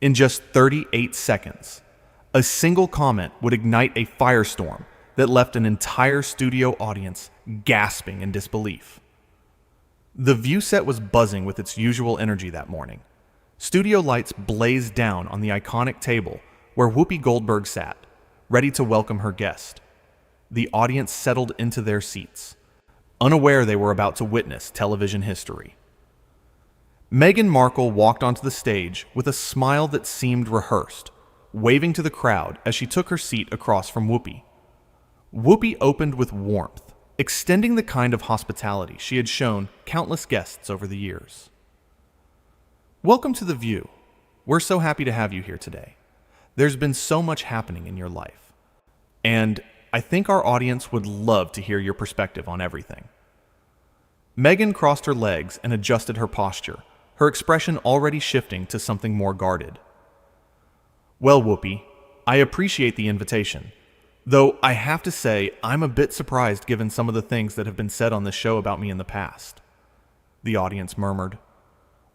In just 38 seconds, a single comment would ignite a firestorm that left an entire studio audience gasping in disbelief. The view set was buzzing with its usual energy that morning. Studio lights blazed down on the iconic table where Whoopi Goldberg sat, ready to welcome her guest. The audience settled into their seats, unaware they were about to witness television history. Meghan Markle walked onto the stage with a smile that seemed rehearsed, waving to the crowd as she took her seat across from Whoopi. Whoopi opened with warmth, extending the kind of hospitality she had shown countless guests over the years. Welcome to The View. We're so happy to have you here today. There's been so much happening in your life, and I think our audience would love to hear your perspective on everything. Meghan crossed her legs and adjusted her posture, her expression already shifting to something more guarded. Well, Whoopi, I appreciate the invitation, though I have to say I'm a bit surprised given some of the things that have been said on this show about me in the past. The audience murmured.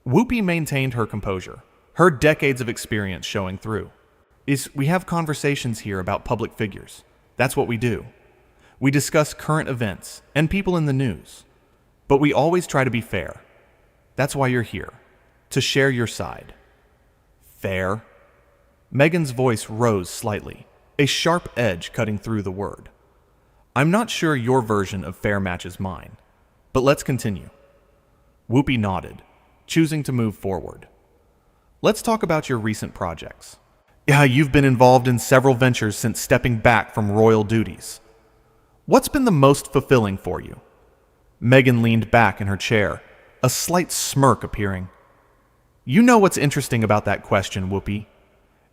Whoopi maintained her composure, her decades of experience showing through. We have conversations here about public figures. That's what we do. We discuss current events and people in the news, but we always try to be fair. That's why you're here, to share your side. Fair? Meghan's voice rose slightly, a sharp edge cutting through the word. I'm not sure your version of fair matches mine, but let's continue. Whoopi nodded, choosing to move forward. Let's talk about your recent projects. Yeah, you've been involved in several ventures since stepping back from royal duties. What's been the most fulfilling for you? Meghan leaned back in her chair, a slight smirk appearing. You know what's interesting about that question, Whoopi?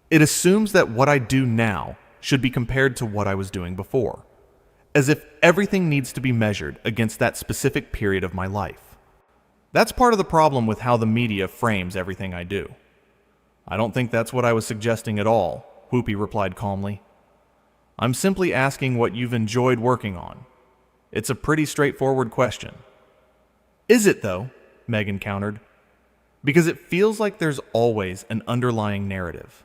It assumes that what I do now should be compared to what I was doing before, as if everything needs to be measured against that specific period of my life. That's part of the problem with how the media frames everything I do. I don't think that's what I was suggesting at all, Whoopi replied calmly. I'm simply asking what you've enjoyed working on. It's a pretty straightforward question. Is it, though? Meghan countered. Because it feels like there's always an underlying narrative.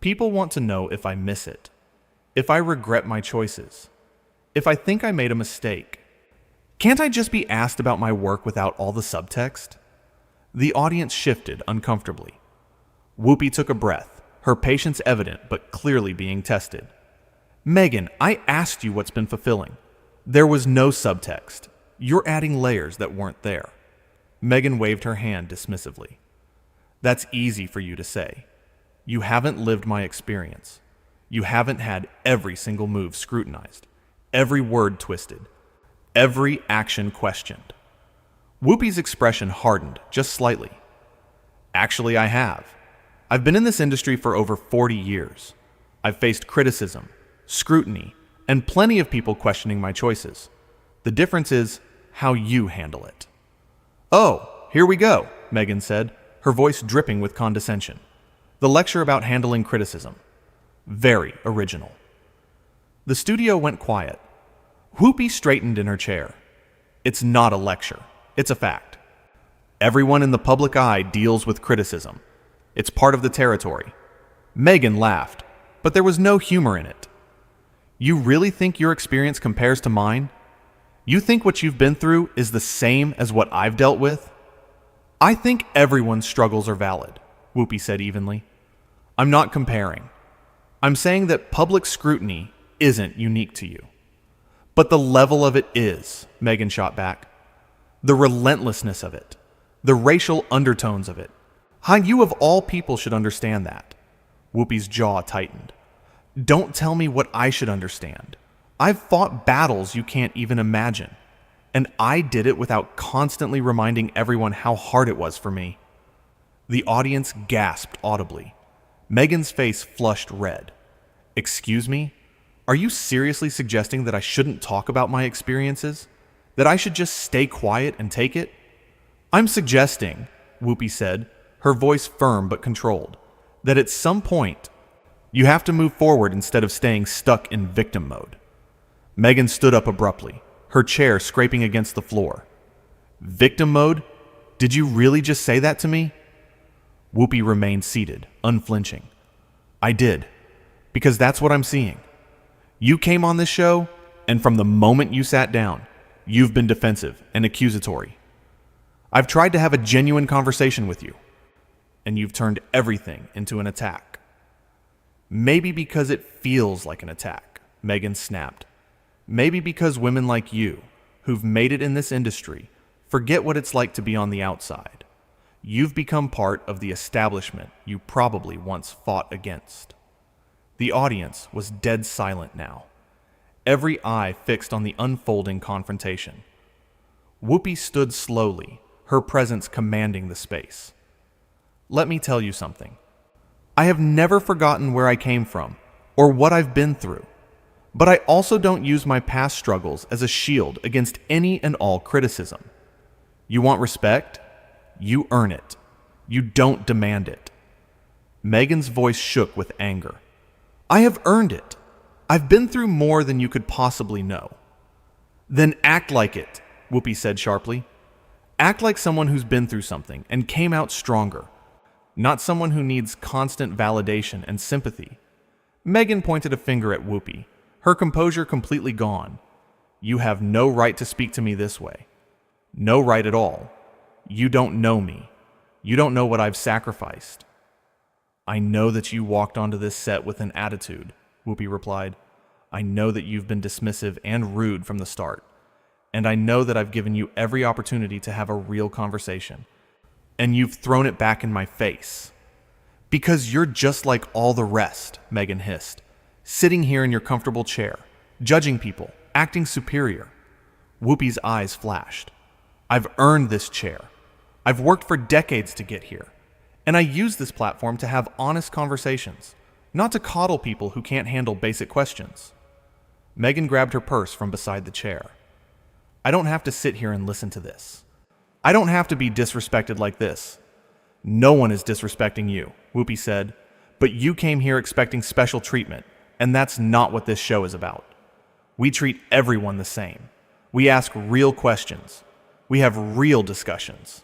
People want to know if I miss it, if I regret my choices, if I think I made a mistake. Can't I just be asked about my work without all the subtext? The audience shifted uncomfortably. Whoopi took a breath, her patience evident but clearly being tested. Meghan, I asked you what's been fulfilling. There was no subtext. You're adding layers that weren't there. Meghan waved her hand dismissively. That's easy for you to say. You haven't lived my experience. You haven't had every single move scrutinized, every word twisted, every action questioned. Whoopi's expression hardened just slightly. Actually, I have. I've been in this industry for over 40 years. I've faced criticism, scrutiny, and plenty of people questioning my choices. The difference is how you handle it. Oh, here we go, Meghan said, her voice dripping with condescension. The lecture about handling criticism. Very original. The studio went quiet. Whoopi straightened in her chair. It's not a lecture. It's a fact. Everyone in the public eye deals with criticism. It's part of the territory. Meghan laughed, but there was no humor in it. You really think your experience compares to mine? You think what you've been through is the same as what I've dealt with? I think everyone's struggles are valid, Whoopi said evenly. I'm not comparing. I'm saying that public scrutiny isn't unique to you. But the level of it is, Meghan shot back. The relentlessness of it. The racial undertones of it. How you of all people should understand that. Whoopi's jaw tightened. Don't tell me what I should understand. I've fought battles you can't even imagine. And I did it without constantly reminding everyone how hard it was for me. The audience gasped audibly. Meghan's face flushed red. Excuse me? Are you seriously suggesting that I shouldn't talk about my experiences? That I should just stay quiet and take it? I'm suggesting, Whoopi said, her voice firm but controlled, that at some point, you have to move forward instead of staying stuck in victim mode. Meghan stood up abruptly, her chair scraping against the floor. Victim mode? Did you really just say that to me? Whoopi remained seated, unflinching. I did, because that's what I'm seeing. You came on this show, and from the moment you sat down, you've been defensive and accusatory. I've tried to have a genuine conversation with you, and you've turned everything into an attack. Maybe because it feels like an attack, Meghan snapped. Maybe because women like you, who've made it in this industry, forget what it's like to be on the outside. You've become part of the establishment you probably once fought against. The audience was dead silent now, every eye fixed on the unfolding confrontation. Whoopi stood slowly, her presence commanding the space. Let me tell you something. I have never forgotten where I came from or what I've been through, but I also don't use my past struggles as a shield against any and all criticism. You want respect? You earn it. You don't demand it. Meghan's voice shook with anger. I have earned it. I've been through more than you could possibly know. Then act like it, Whoopi said sharply. Act like someone who's been through something and came out stronger, not someone who needs constant validation and sympathy. Meghan pointed a finger at Whoopi, her composure completely gone. You have no right to speak to me this way. No right at all. You don't know me. You don't know what I've sacrificed. I know that you walked onto this set with an attitude, Whoopi replied. I know that you've been dismissive and rude from the start. And I know that I've given you every opportunity to have a real conversation. And you've thrown it back in my face. Because you're just like all the rest, Meghan hissed, sitting here in your comfortable chair, judging people, acting superior. Whoopi's eyes flashed. I've earned this chair. I've worked for decades to get here. And I use this platform to have honest conversations, not to coddle people who can't handle basic questions. Meghan grabbed her purse from beside the chair. I don't have to sit here and listen to this. I don't have to be disrespected like this. No one is disrespecting you, Whoopi said, but you came here expecting special treatment, and that's not what this show is about. We treat everyone the same. We ask real questions. We have real discussions.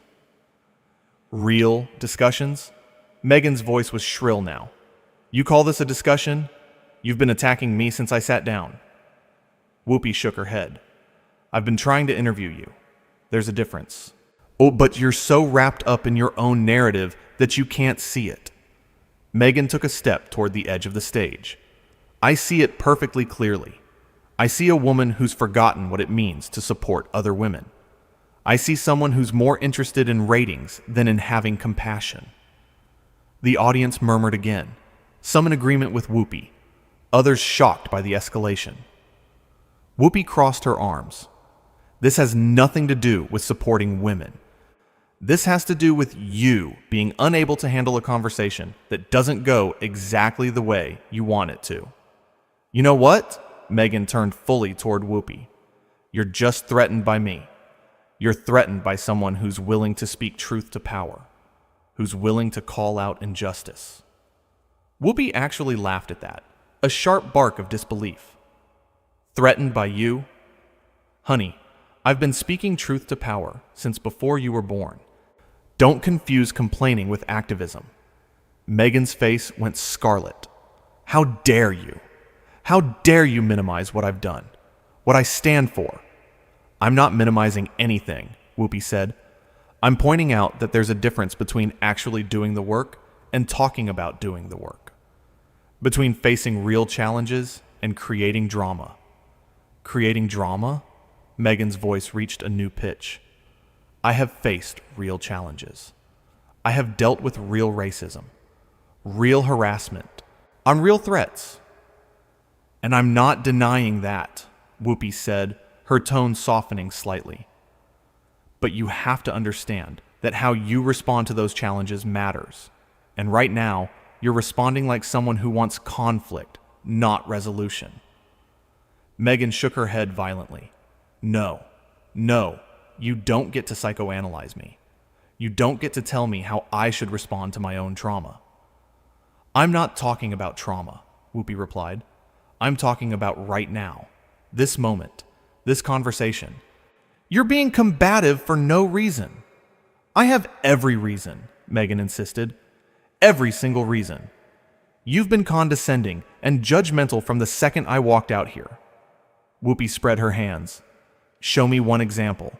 Real discussions? Meghan's voice was shrill now. You call this a discussion? You've been attacking me since I sat down. Whoopi shook her head. I've been trying to interview you. There's a difference. Oh, but you're so wrapped up in your own narrative that you can't see it. Meghan took a step toward the edge of the stage. I see it perfectly clearly. I see a woman who's forgotten what it means to support other women. I see someone who's more interested in ratings than in having compassion. The audience murmured again, some in agreement with Whoopi, others shocked by the escalation. Whoopi crossed her arms. This has nothing to do with supporting women. This has to do with you being unable to handle a conversation that doesn't go exactly the way you want it to. You know what? Meghan turned fully toward Whoopi. You're just threatened by me. You're threatened by someone who's willing to speak truth to power, who's willing to call out injustice. Whoopi actually laughed at that, a sharp bark of disbelief. Threatened by you? Honey, I've been speaking truth to power since before you were born. Don't confuse complaining with activism. Meghan's face went scarlet. How dare you? How dare you minimize what I've done, what I stand for? I'm not minimizing anything, Whoopi said. I'm pointing out that there's a difference between actually doing the work and talking about doing the work. Between facing real challenges and creating drama. Creating drama? Meghan's voice reached a new pitch. I have faced real challenges. I have dealt with real racism, real harassment, on real threats. And I'm not denying that, Whoopi said, her tone softening slightly. But you have to understand that how you respond to those challenges matters. And right now, you're responding like someone who wants conflict, not resolution. Meghan shook her head violently. No, you don't get to psychoanalyze me. You don't get to tell me how I should respond to my own trauma. I'm not talking about trauma, Whoopi replied. I'm talking about right now, this moment, this conversation. You're being combative for no reason. I have every reason, Meghan insisted. Every single reason. You've been condescending and judgmental from the second I walked out here. Whoopi spread her hands. Show me one example.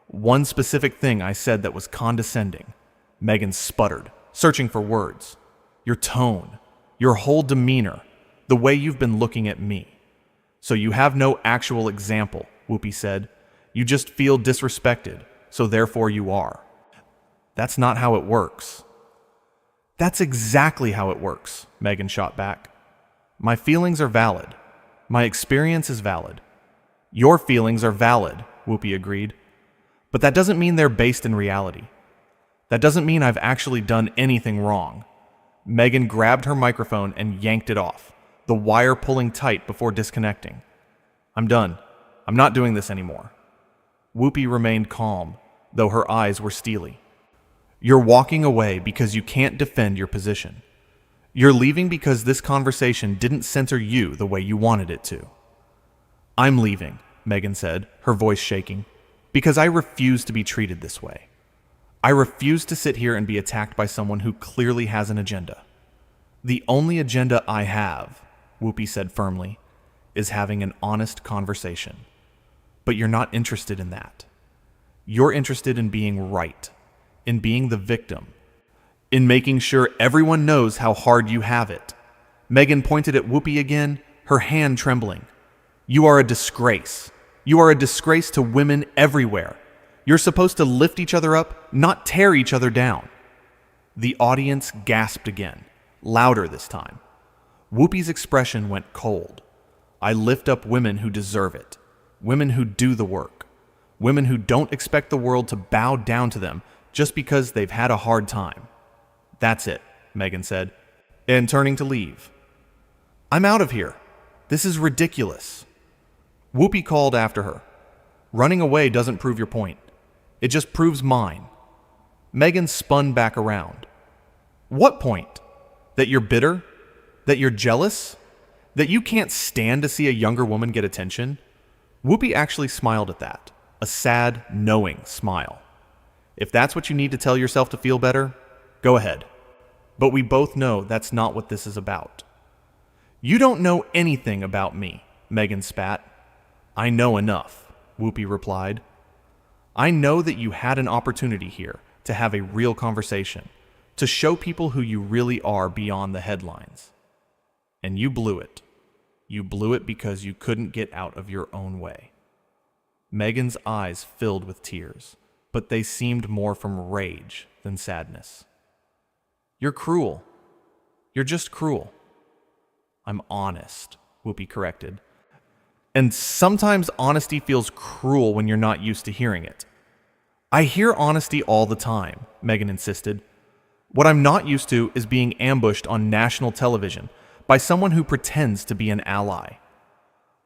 One specific thing I said that was condescending. Meghan sputtered, searching for words. Your tone, your whole demeanor, the way you've been looking at me. So you have no actual example, Whoopi said. You just feel disrespected, so therefore you are. That's not how it works. That's exactly how it works, Meghan shot back. My feelings are valid. My experience is valid. Your feelings are valid, Whoopi agreed. But that doesn't mean they're based in reality. That doesn't mean I've actually done anything wrong. Meghan grabbed her microphone and yanked it off, the wire pulling tight before disconnecting. I'm done. I'm not doing this anymore. Whoopi remained calm, though her eyes were steely. You're walking away because you can't defend your position. You're leaving because this conversation didn't center you the way you wanted it to. I'm leaving, Meghan said, her voice shaking, because I refuse to be treated this way. I refuse to sit here and be attacked by someone who clearly has an agenda. The only agenda I have, Whoopi said firmly, is having an honest conversation. But you're not interested in that. You're interested in being right, in being the victim, in making sure everyone knows how hard you have it. Meghan pointed at Whoopi again, her hand trembling. You are a disgrace. You are a disgrace to women everywhere. You're supposed to lift each other up, not tear each other down. The audience gasped again, louder this time. Whoopi's expression went cold. I lift up women who deserve it, women who do the work, women who don't expect the world to bow down to them just because they've had a hard time. That's it, Meghan said, and turning to leave. I'm out of here. This is ridiculous. Whoopi called after her. Running away doesn't prove your point. It just proves mine. Meghan spun back around. What point? That you're bitter? That you're jealous? That you can't stand to see a younger woman get attention? Whoopi actually smiled at that, a sad, knowing smile. If that's what you need to tell yourself to feel better, go ahead. But we both know that's not what this is about. You don't know anything about me, Meghan spat. I know enough, Whoopi replied. I know that you had an opportunity here to have a real conversation, to show people who you really are beyond the headlines. And you blew it. You blew it because you couldn't get out of your own way. Meghan's eyes filled with tears, but they seemed more from rage than sadness. You're cruel. You're just cruel. I'm honest, Whoopi corrected. And sometimes honesty feels cruel when you're not used to hearing it. I hear honesty all the time, Meghan insisted. What I'm not used to is being ambushed on national television by someone who pretends to be an ally.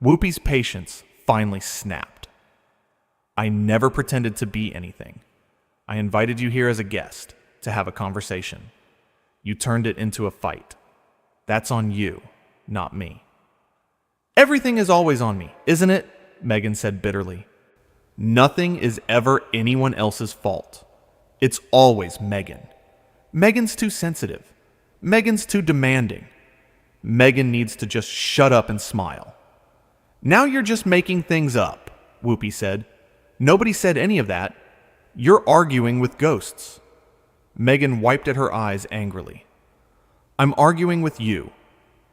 Whoopi's patience finally snapped. I never pretended to be anything. I invited you here as a guest to have a conversation. You turned it into a fight. That's on you, not me. Everything is always on me, isn't it? Meghan said bitterly. Nothing is ever anyone else's fault. It's always Meghan. Meghan's too sensitive. Meghan's too demanding. Meghan needs to just shut up and smile. Now you're just making things up, Whoopi said. Nobody said any of that. You're arguing with ghosts. Meghan wiped at her eyes angrily. I'm arguing with you,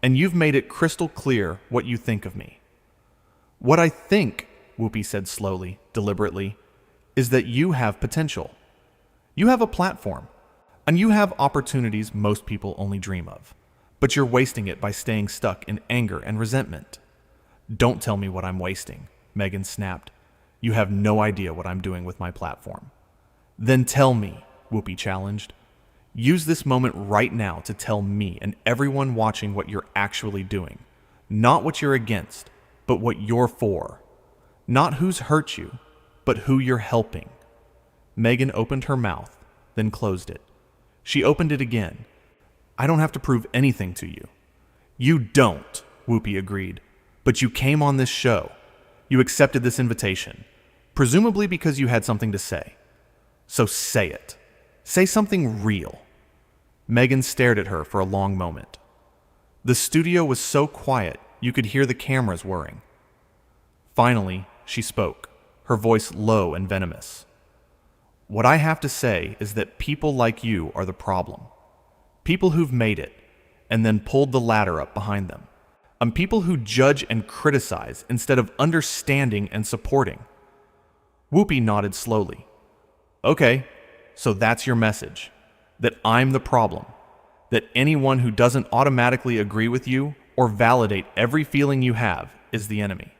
and you've made it crystal clear what you think of me. What I think, Whoopi said slowly, deliberately, is that you have potential. You have a platform, and you have opportunities most people only dream of. But you're wasting it by staying stuck in anger and resentment. Don't tell me what I'm wasting, Meghan snapped. You have no idea what I'm doing with my platform. Then tell me, Whoopi challenged. Use this moment right now to tell me and everyone watching what you're actually doing. Not what you're against, but what you're for. Not who's hurt you, but who you're helping. Meghan opened her mouth, then closed it. She opened it again. I don't have to prove anything to you. You don't, Whoopi agreed. But you came on this show. You accepted this invitation, presumably because you had something to say. So say it. Say something real. Meghan stared at her for a long moment. The studio was so quiet you could hear the cameras whirring. Finally, she spoke, her voice low and venomous. What I have to say is that people like you are the problem. People who've made it, and then pulled the ladder up behind them. People who judge and criticize instead of understanding and supporting. Whoopi nodded slowly. Okay, so that's your message. That I'm the problem. That anyone who doesn't automatically agree with you or validate every feeling you have is the enemy.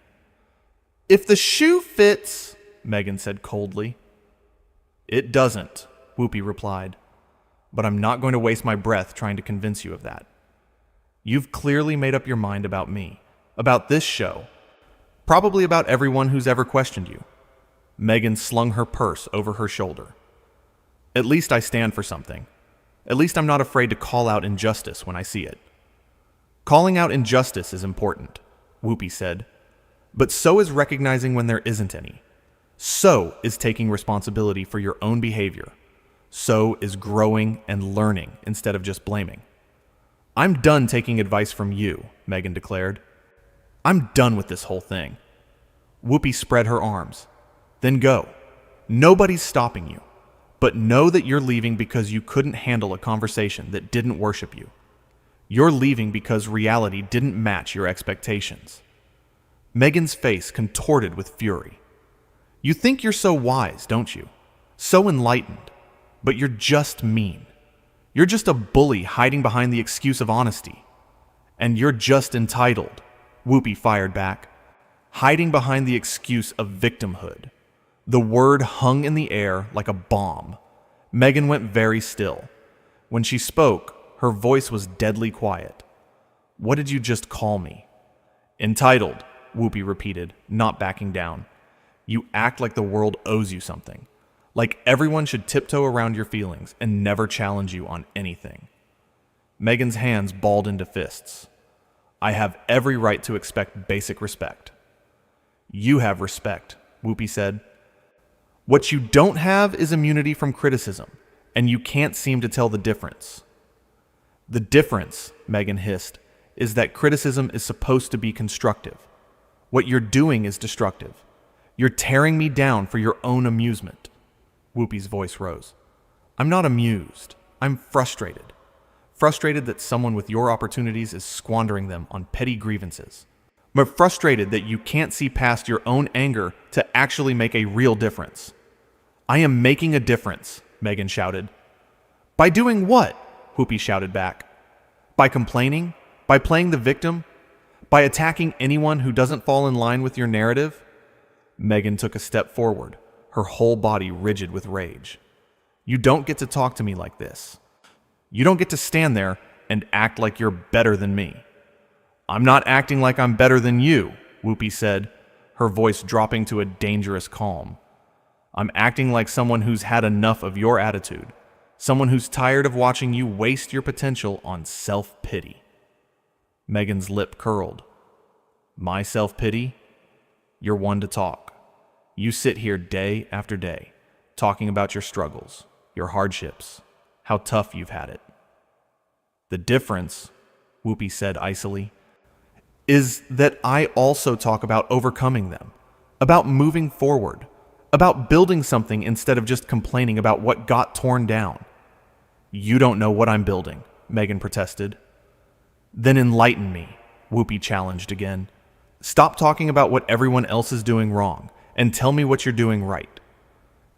If the shoe fits, Meghan said coldly. It doesn't, Whoopi replied. But I'm not going to waste my breath trying to convince you of that. You've clearly made up your mind about me, about this show, probably about everyone who's ever questioned you. Meghan slung her purse over her shoulder. At least I stand for something. At least I'm not afraid to call out injustice when I see it. Calling out injustice is important, Whoopi said, but so is recognizing when there isn't any. So is taking responsibility for your own behavior. So is growing and learning instead of just blaming. I'm done taking advice from you, Meghan declared. I'm done with this whole thing. Whoopi spread her arms. Then go. Nobody's stopping you. But know that you're leaving because you couldn't handle a conversation that didn't worship you. You're leaving because reality didn't match your expectations. Meghan's face contorted with fury. You think you're so wise, don't you? So enlightened. But you're just mean. You're just a bully hiding behind the excuse of honesty. And you're just entitled, Whoopi fired back, hiding behind the excuse of victimhood. The word hung in the air like a bomb. Meghan went very still. When she spoke, her voice was deadly quiet. What did you just call me? Entitled, Whoopi repeated, not backing down. You act like the world owes you something. Like everyone should tiptoe around your feelings and never challenge you on anything. Meghan's hands balled into fists. I have every right to expect basic respect. You have respect, Whoopi said. What you don't have is immunity from criticism, and you can't seem to tell the difference. The difference, Meghan hissed, is that criticism is supposed to be constructive. What you're doing is destructive. You're tearing me down for your own amusement. Whoopi's voice rose. I'm not amused. I'm frustrated. Frustrated that someone with your opportunities is squandering them on petty grievances. I'm frustrated that you can't see past your own anger to actually make a real difference. I am making a difference, Meghan shouted. By doing what? Whoopi shouted back. By complaining? By playing the victim? By attacking anyone who doesn't fall in line with your narrative? Meghan took a step forward, her whole body rigid with rage. You don't get to talk to me like this. You don't get to stand there and act like you're better than me. I'm not acting like I'm better than you, Whoopi said, her voice dropping to a dangerous calm. I'm acting like someone who's had enough of your attitude, someone who's tired of watching you waste your potential on self-pity. Meghan's lip curled. My self-pity? You're one to talk. You sit here day after day, talking about your struggles, your hardships, how tough you've had it. The difference, Whoopi said icily, is that I also talk about overcoming them, about moving forward, about building something instead of just complaining about what got torn down. You don't know what I'm building, Meghan protested. Then enlighten me, Whoopi challenged again. Stop talking about what everyone else is doing wrong and tell me what you're doing right.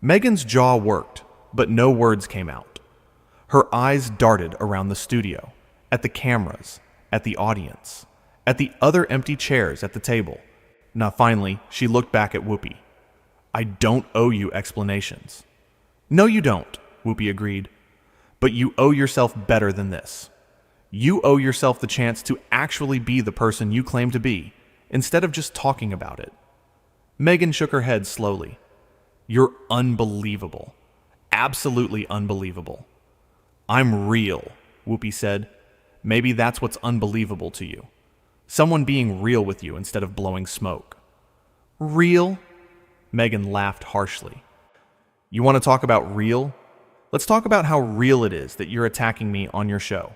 Meghan's jaw worked, but no words came out. Her eyes darted around the studio, at the cameras, at the audience, at the other empty chairs at the table. Now finally, she looked back at Whoopi. I don't owe you explanations. No, you don't, Whoopi agreed. But you owe yourself better than this. You owe yourself the chance to actually be the person you claim to be, instead of just talking about it. Meghan shook her head slowly. You're unbelievable. Absolutely unbelievable. I'm real, Whoopi said. Maybe that's what's unbelievable to you. Someone being real with you instead of blowing smoke. Real? Meghan laughed harshly. You want to talk about real? Let's talk about how real it is that you're attacking me on your show.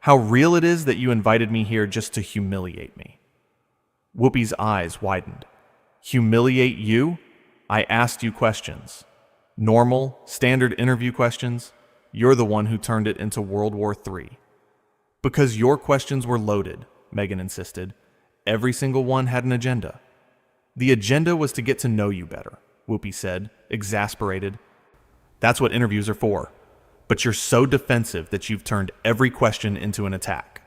How real it is that you invited me here just to humiliate me." Whoopi's eyes widened. "Humiliate you? I asked you questions. Normal, standard interview questions. You're the one who turned it into World War III. Because your questions were loaded," Meghan insisted. "Every single one had an agenda." "The agenda was to get to know you better," Whoopi said, exasperated. "That's what interviews are for. But you're so defensive that you've turned every question into an attack."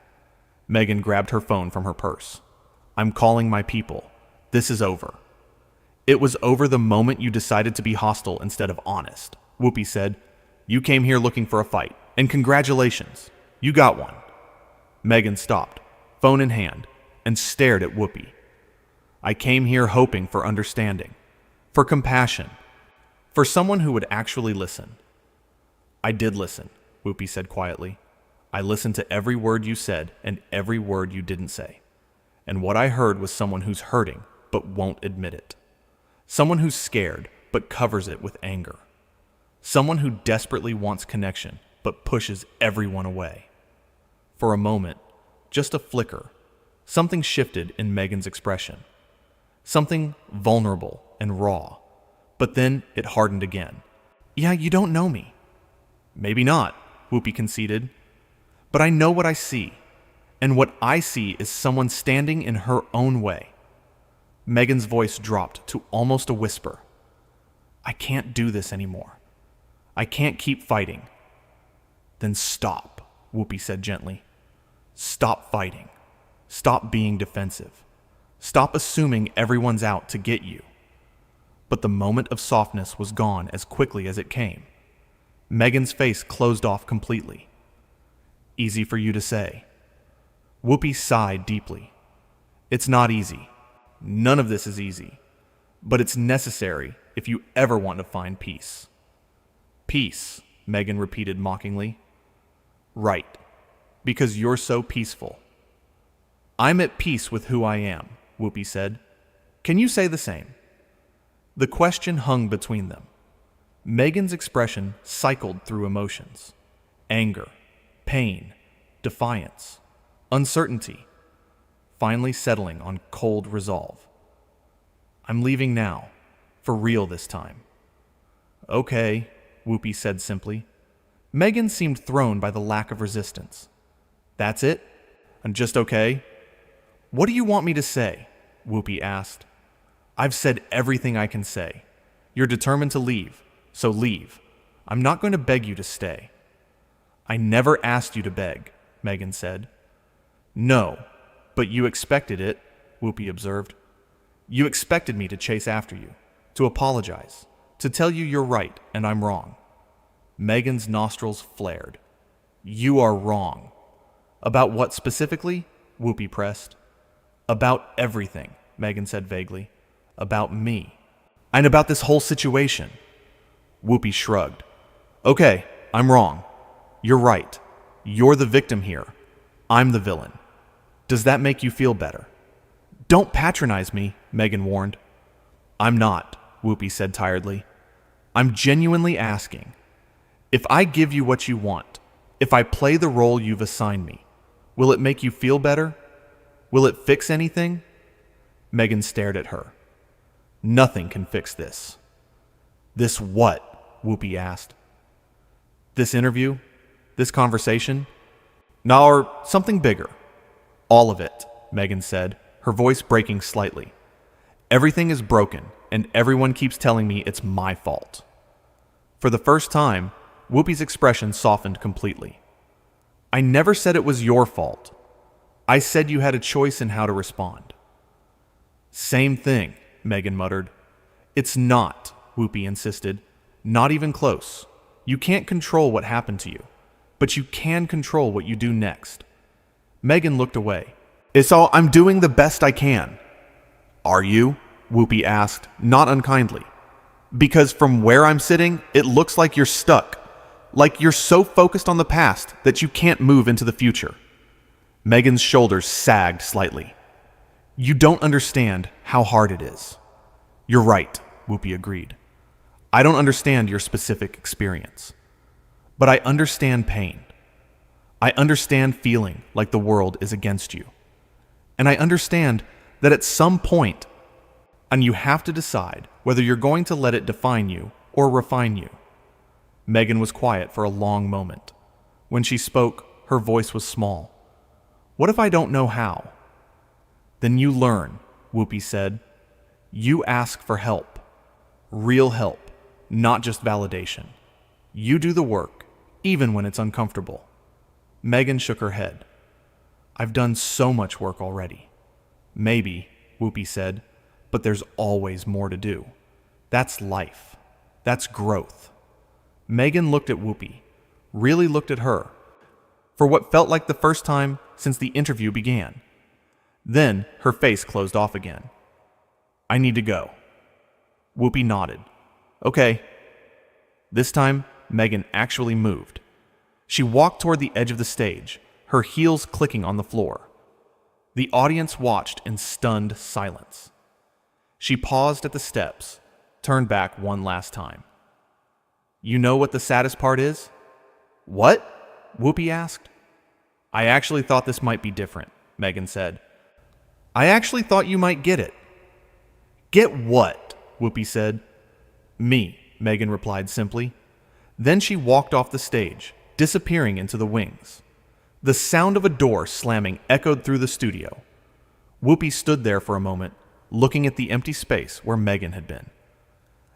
Meghan grabbed her phone from her purse. "I'm calling my people. This is over." "It was over the moment you decided to be hostile instead of honest," Whoopi said. "You came here looking for a fight, and congratulations, you got one." Meghan stopped, phone in hand, and stared at Whoopi. "I came here hoping for understanding, for compassion, for someone who would actually listen." "I did listen," Whoopi said quietly. "I listened to every word you said and every word you didn't say. And what I heard was someone who's hurting but won't admit it. Someone who's scared but covers it with anger. Someone who desperately wants connection but pushes everyone away." For a moment, just a flicker, something shifted in Meghan's expression. Something vulnerable and raw. But then it hardened again. "Yeah, you don't know me." "Maybe not," Whoopi conceded. "But I know what I see. And what I see is someone standing in her own way." Meghan's voice dropped to almost a whisper. "I can't do this anymore. I can't keep fighting." "Then stop," Whoopi said gently. "Stop fighting. Stop being defensive. Stop assuming everyone's out to get you." But the moment of softness was gone as quickly as it came. Meghan's face closed off completely. "Easy for you to say." Whoopi sighed deeply. "It's not easy. None of this is easy. But it's necessary if you ever want to find peace." "Peace," Meghan repeated mockingly. "Right. Because you're so peaceful." "I'm at peace with who I am," Whoopi said. "Can you say the same?" The question hung between them. Meghan's expression cycled through emotions. Anger, pain, defiance, uncertainty, finally settling on cold resolve. "I'm leaving now, for real this time." "Okay," Whoopi said simply. Meghan seemed thrown by the lack of resistance. "That's it? I'm just okay?" "What do you want me to say?" Whoopi asked. "I've said everything I can say. You're determined to leave, so leave. I'm not going to beg you to stay." "I never asked you to beg," Meghan said. "No, but you expected it," Whoopi observed. "You expected me to chase after you, to apologize, to tell you you're right and I'm wrong." Meghan's nostrils flared. "You are wrong." "About what specifically?" Whoopi pressed. "About everything," Meghan said vaguely. "About me. And about this whole situation." Whoopi shrugged. "Okay, I'm wrong. You're right. You're the victim here. I'm the villain. Does that make you feel better?" "Don't patronize me," Meghan warned. "I'm not," Whoopi said tiredly. "I'm genuinely asking. If I give you what you want, if I play the role you've assigned me, will it make you feel better? Will it fix anything?" Meghan stared at her. "Nothing can fix this." "This what?" Whoopi asked. "This interview? This conversation? No, or something bigger." "All of it," Meghan said, her voice breaking slightly. "Everything is broken, and everyone keeps telling me it's my fault." For the first time, Whoopi's expression softened completely. "I never said it was your fault. I said you had a choice in how to respond." "Same thing," Meghan muttered. "It's not," Whoopi insisted. "Not even close. You can't control what happened to you, but you can control what you do next." Meghan looked away. "So I'm doing the best I can." "Are you?" Whoopi asked, not unkindly. "Because from where I'm sitting, it looks like you're stuck. Like you're so focused on the past that you can't move into the future." Meghan's shoulders sagged slightly. "You don't understand how hard it is." "You're right," Whoopi agreed. "I don't understand your specific experience. But I understand pain. I understand feeling like the world is against you. And I understand that at some point, and you have to decide whether you're going to let it define you or refine you. Meghan was quiet for a long moment. When she spoke, her voice was small. What if I don't know how? Then you learn, Whoopi said. You ask for help. Real help, not just validation. You do the work, even when it's uncomfortable. Meghan shook her head. I've done so much work already. Maybe, Whoopi said, but there's always more to do. That's life. That's growth. Meghan looked at Whoopi, really looked at her, for what felt like the first time since the interview began. Then her face closed off again. I need to go. Whoopi nodded. Okay. This time, Meghan actually moved. She walked toward the edge of the stage, her heels clicking on the floor. The audience watched in stunned silence. She paused at the steps, turned back one last time. You know what the saddest part is? What? Whoopi asked. I actually thought this might be different, Meghan said. I actually thought you might get it. Get what? Whoopi said. Me, Meghan replied simply. Then she walked off the stage, disappearing into the wings. The sound of a door slamming echoed through the studio. Whoopi stood there for a moment, looking at the empty space where Meghan had been.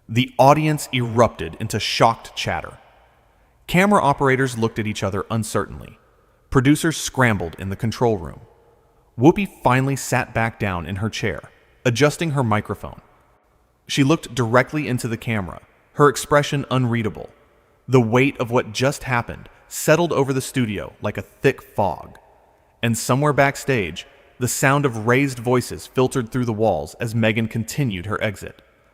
The audience erupted into shocked chatter. Camera operators looked at each other uncertainly. Producers scrambled in the control room. Whoopi finally sat back down in her chair, adjusting her microphone. She looked directly into the camera, her expression unreadable. The weight of what just happened settled over the studio like a thick fog. And somewhere backstage, the sound of raised voices filtered through the walls as Meghan continued her exit.